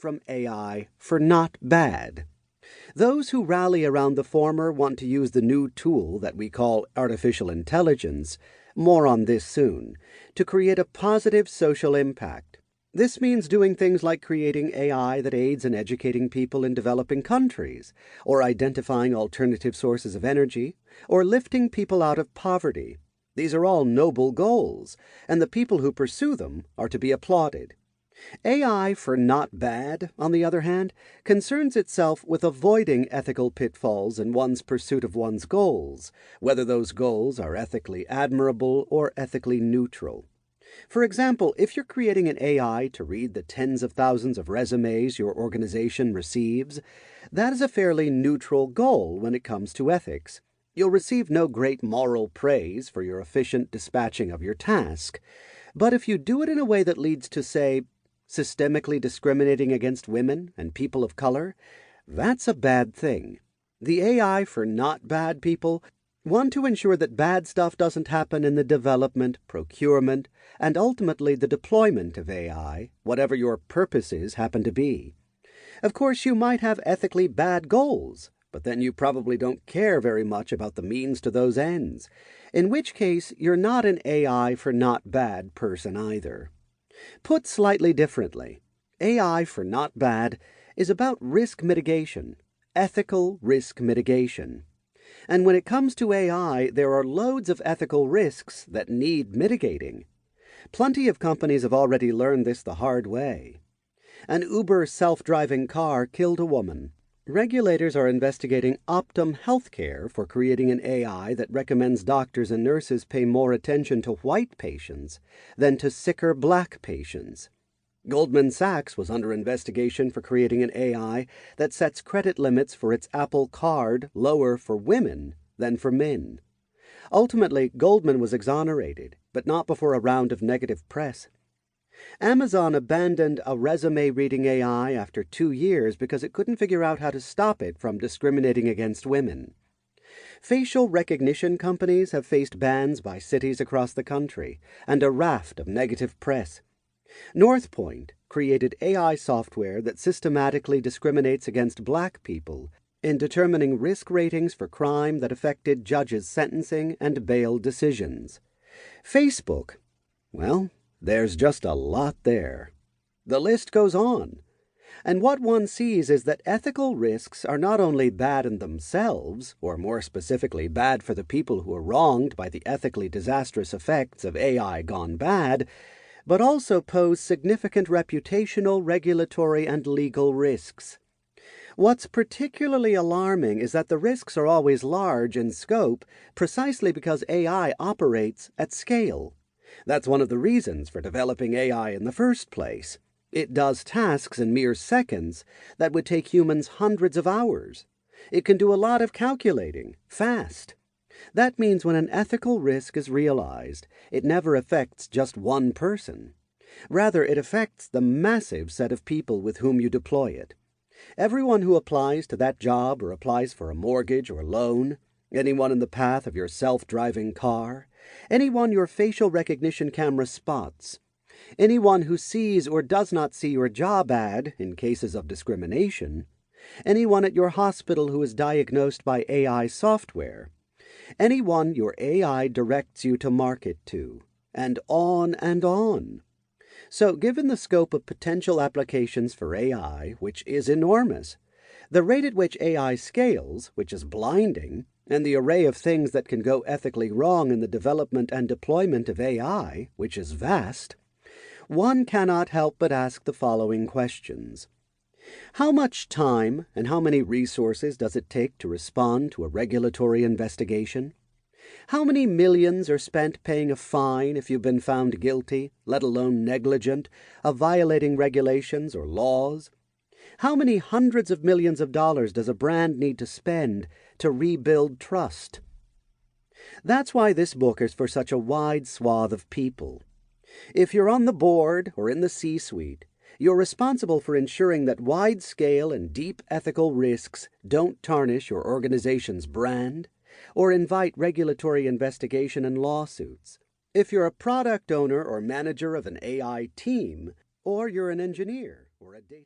from AI for not bad. Those who rally around the former want to use the new tool that we call artificial intelligence, more on this soon, to create a positive social impact. This means doing things like creating AI that aids in educating people in developing countries, or identifying alternative sources of energy, or lifting people out of poverty. These are all noble goals, and the people who pursue them are to be applauded. AI for not bad, on the other hand, concerns itself with avoiding ethical pitfalls in one's pursuit of one's goals, whether those goals are ethically admirable or ethically neutral. For example, if you're creating an AI to read the tens of thousands of resumes your organization receives, that is a fairly neutral goal when it comes to ethics. You'll receive no great moral praise for your efficient dispatching of your task. But if you do it in a way that leads to, say, systemically discriminating against women and people of color, that's a bad thing. The AI for not bad people want to ensure that bad stuff doesn't happen in the development, procurement, and ultimately the deployment of AI, whatever your purposes happen to be. Of course, you might have ethically bad goals, but then you probably don't care very much about the means to those ends, in which case you're not an AI for not bad person either. Put slightly differently, AI for not bad is about risk mitigation, ethical risk mitigation. And when it comes to AI, there are loads of ethical risks that need mitigating. Plenty of companies have already learned this the hard way. An Uber self-driving car killed a woman. Regulators are investigating Optum Healthcare for creating an AI that recommends doctors and nurses pay more attention to white patients than to sicker black patients. Goldman Sachs was under investigation for creating an AI that sets credit limits for its Apple Card lower for women than for men. Ultimately, Goldman was exonerated, but not before a round of negative press. Amazon abandoned a resume-reading AI after 2 years because it couldn't figure out how to stop it from discriminating against women. Facial recognition companies have faced bans by cities across the country and a raft of negative press. Northpoint created AI software that systematically discriminates against black people in determining risk ratings for crime that affected judges' sentencing and bail decisions. Facebook, well, there's just a lot there. The list goes on. And what one sees is that ethical risks are not only bad in themselves, or more specifically bad for the people who are wronged by the ethically disastrous effects of AI gone bad, but also pose significant reputational, regulatory, and legal risks. What's particularly alarming is that the risks are always large in scope precisely because AI operates at scale. That's one of the reasons for developing AI in the first place. It does tasks in mere seconds that would take humans hundreds of hours. It can do a lot of calculating, fast. That means when an ethical risk is realized, it never affects just one person. Rather, it affects the massive set of people with whom you deploy it. Everyone who applies to that job or applies for a mortgage or loan, anyone in the path of your self-driving car, anyone your facial recognition camera spots, anyone who sees or does not see your job ad in cases of discrimination, anyone at your hospital who is diagnosed by AI software, anyone your AI directs you to market to, and on and on. So, given the scope of potential applications for AI, which is enormous, the rate at which AI scales, which is blinding, and the array of things that can go ethically wrong in the development and deployment of AI, which is vast, one cannot help but ask the following questions. How much time and how many resources does it take to respond to a regulatory investigation? How many millions are spent paying a fine if you've been found guilty, let alone negligent, of violating regulations or laws? How many hundreds of millions of dollars does a brand need to spend to rebuild trust? That's why this book is for such a wide swath of people. If you're on the board or in the C-suite, you're responsible for ensuring that wide-scale and deep ethical risks don't tarnish your organization's brand or invite regulatory investigation and lawsuits. If you're a product owner or manager of an AI team, or you're an engineer or a data